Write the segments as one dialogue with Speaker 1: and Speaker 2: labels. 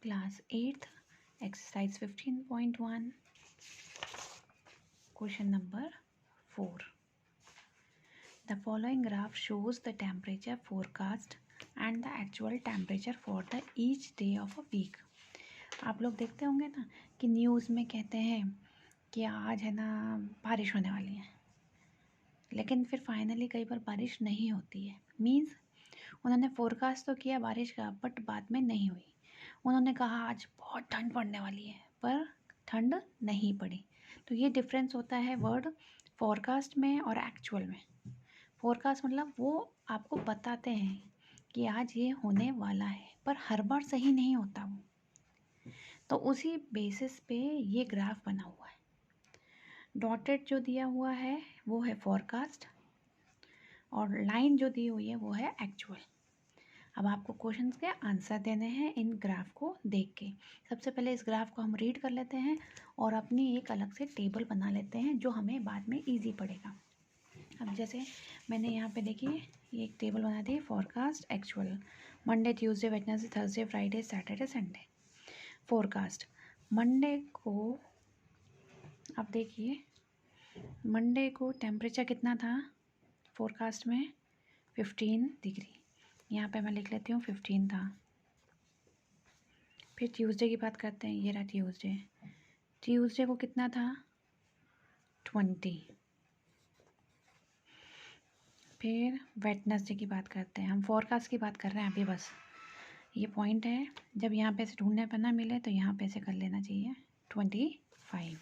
Speaker 1: Class 8th exercise 15.1 question number 4. The following graph shows the temperature forecast and the actual temperature for the each day of a week. आप लोग देखते होंगे ना कि news में कहते हैं कि आज है ना बारिश होने वाली है, लेकिन फिर फाइनली कई बार बारिश नहीं होती है। मीन्स उन्होंने फोरकास्ट तो किया बारिश का, बट बाद में नहीं हुई। उन्होंने कहा आज बहुत ठंड पड़ने वाली है, पर ठंड नहीं पड़ी। तो ये डिफरेंस होता है वर्ड फोरकास्ट में और एक्चुअल में। फोरकास्ट मतलब वो आपको बताते हैं कि आज ये होने वाला है, पर हर बार सही नहीं होता वो। तो उसी बेसिस पे ये ग्राफ बना हुआ है। डॉटेड जो दिया हुआ है वो है फोरकास्ट और लाइन जो दी हुई है वो है एक्चुअल। अब आपको क्वेश्चंस के आंसर देने हैं इन ग्राफ को देख के। सबसे पहले इस ग्राफ को हम रीड कर लेते हैं और अपनी एक अलग से टेबल बना लेते हैं जो हमें बाद में इजी पड़ेगा। अब जैसे मैंने यहाँ पे देखिए ये एक टेबल बना दी, forecast actual, Monday Tuesday Wednesday Thursday Friday Saturday Sunday. Forecast Monday को, अब देखिए मंडे को टेम्परेचर कितना था फोरकास्ट में, 15 डिग्री। यहाँ पे मैं लिख लेती हूँ 15 था। फिर ट्यूसडे की बात करते हैं, ये रहा ट्यूसडे। ट्यूसडे को कितना था, 20। फिर वेडनेसडे की बात करते हैं, हम फोरकास्ट की बात कर रहे हैं अभी, बस ये पॉइंट है। जब यहाँ पे से ढूंढने पर ना मिले तो यहाँ पे से कर लेना चाहिए 25।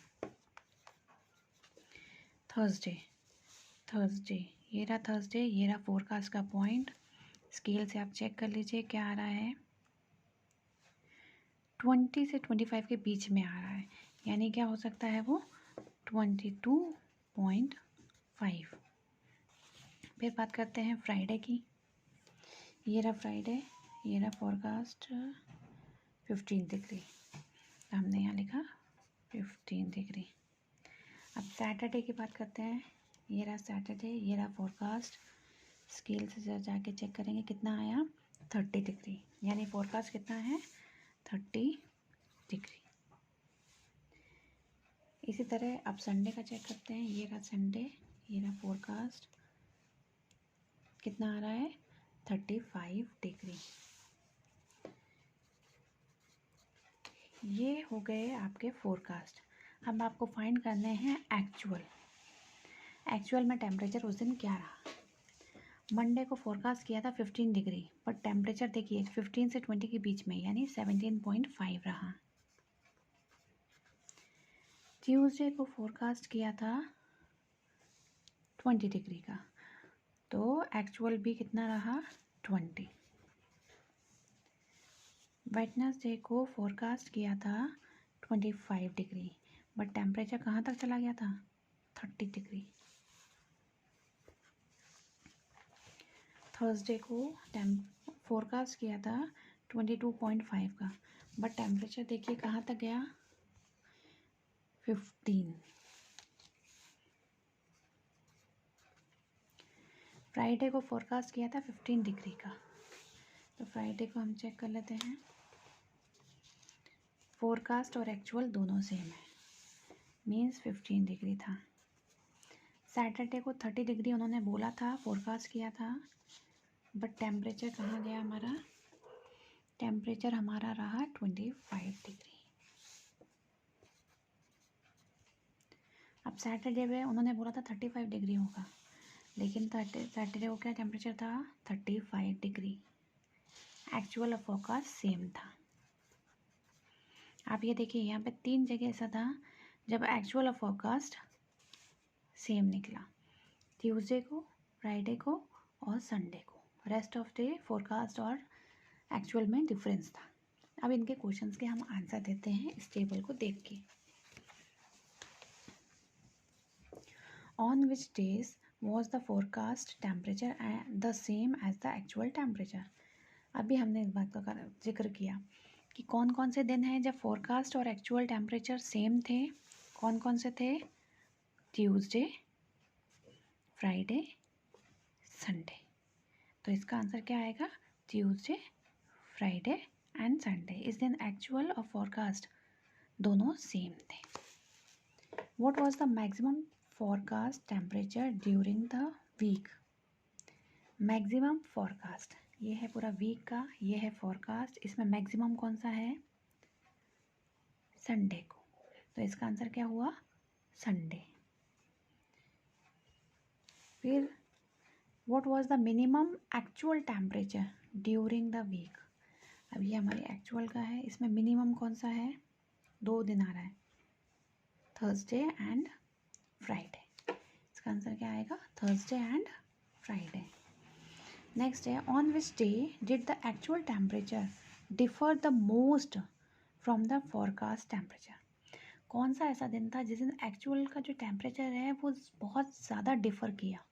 Speaker 1: थर्सडे ये रहा थर्सडे, ये रहा फोरकास्ट का पॉइंट। स्केल से आप चेक कर लीजिए क्या आ रहा है, 20 से 25 के बीच में आ रहा है, यानी क्या हो सकता है वो 22.5। फिर बात करते हैं फ्राइडे की, ये रहा फ्राइडे, ये रहा फोरकास्ट 15 डिग्री, हमने यहाँ लिखा 15 डिग्री। अब सैटरडे की बात करते हैं, ये रहा सैटरडे, ये रहा फोरकास्ट। स्केल से जाके चेक करेंगे कितना आया, 30 डिग्री, यानी फोरकास्ट कितना है 30 डिग्री। इसी तरह अब संडे का चेक करते हैं, ये रहा संडे, ये रहा फोरकास्ट, कितना आ रहा है 35 डिग्री। ये हो गए आपके फोरकास्ट। अब आपको फाइंड करने हैं एक्चुअल। एक्चुअल में टेम्परेचर उस दिन क्या रहा। मंडे को फोरकास्ट किया था 15 डिग्री, पर टेम्परेचर देखिए 15 से 20 के बीच में, यानी 17.5 रहा। ट्यूसडे को फोरकास्ट किया था 20 डिग्री का, तो एक्चुअल भी कितना रहा 20। वेडनेसडे को फोरकास्ट किया था 25 डिग्री, बट टेम्परेचर कहाँ तक चला गया था 30 डिग्री। थर्सडे को फोरकास्ट किया था 22.5 का, बट टेम्परेचर देखिए कहाँ तक गया 15। फ्राइडे को फोरकास्ट किया था 15 डिग्री का, तो फ्राइडे को हम चेक कर लेते हैं। फोरकास्ट और एक्चुअल दोनों सेम है, मीन्स 15 डिग्री था। सैटरडे को 30 डिग्री उन्होंने बोला था, फोरकास्ट किया था, बट टेम्परेचर कहाँ गया हमारा, टेम्परेचर हमारा रहा 25 डिग्री। अब सैटरडे में उन्होंने बोला था 35 डिग्री होगा, लेकिन सैटरडे को क्या टेम्परेचर था 35 डिग्री। एक्चुअल और फोरकास्ट सेम था। आप ये देखिए यहाँ पे 3 जगह ऐसा था जब एक्चुअल और फोरकास्ट सेम निकला, ट्यूसडे को, फ्राइडे को और संडे को। रेस्ट ऑफ डे फोरकास्ट और एक्चुअल में डिफरेंस था। अब इनके क्वेश्चंस के हम आंसर देते हैं इस टेबल को देख के। On which days was the forecast temperature the same as the actual temperature. अभी हमने इस बात का जिक्र किया कि कौन कौन से दिन हैं जब फोरकास्ट और एक्चुअल टेम्परेचर सेम थे। कौन कौन से थे, ट्यूसडे, फ्राइडे, संडे। तो इसका आंसर क्या आएगा, ट्यूसडे, फ्राइडे एंड संडे। इस दिन एक्चुअल और फोरकास्ट दोनों सेम थे। What was the maximum forecast temperature during the week? Maximum forecast, ये है पूरा वीक का, ये है फोरकास्ट। इसमें मैक्सिमम कौन सा है? संडे को। तो इसका आंसर क्या हुआ? संडे। फिर what was the minimum actual temperature during the week? अब ये हमारी एक्चुअल का है, इसमें मिनिमम कौन सा है? 2 दिन आ रहा है, थर्सडे एंड फ्राइडे। इसका आंसर क्या आएगा? Thursday and Friday. नेक्स्ट है, on which day did the actual temperature differ the most from the forecast temperature? कौन सा ऐसा दिन था जिस दिन एक्चुअल का जो टेम्परेचर है वो बहुत ज़्यादा डिफर किया?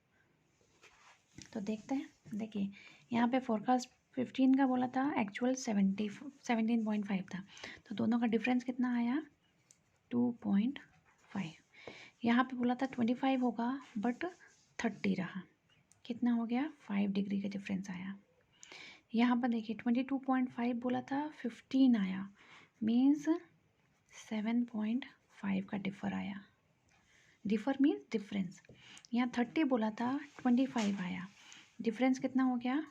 Speaker 1: तो देखते हैं। देखिए यहाँ पे फोरकास्ट 15 का बोला था, एक्चुअल 17.5 था, तो दोनों का डिफरेंस कितना आया? 2.5। यहाँ पे बोला था 25 होगा बट 30 रहा, कितना हो गया? 5 डिग्री का डिफरेंस आया। यहाँ पर देखिए 22.5 बोला था, 15 आया, मीन्स 7.5 का डिफर आया। Differ means difference. यहाँ 30 बोला था, 25 आया, डिफरेंस कितना हो गया?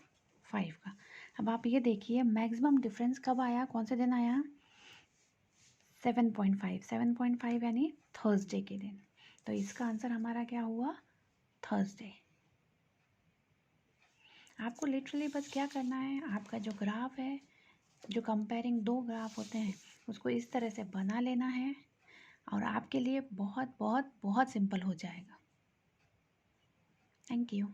Speaker 1: 5 का। अब आप ये देखिए मैक्सिमम डिफरेंस कब आया, कौन से दिन आया? 7.5। 7.5 यानी थर्सडे के दिन। तो इसका आंसर हमारा क्या हुआ? थर्सडे। आपको लिटरली बस क्या करना है, आपका जो ग्राफ है, जो कंपेयरिंग 2 ग्राफ होते हैं, उसको इस तरह से बना लेना है और आपके लिए बहुत बहुत बहुत सिंपल हो जाएगा। Thank you.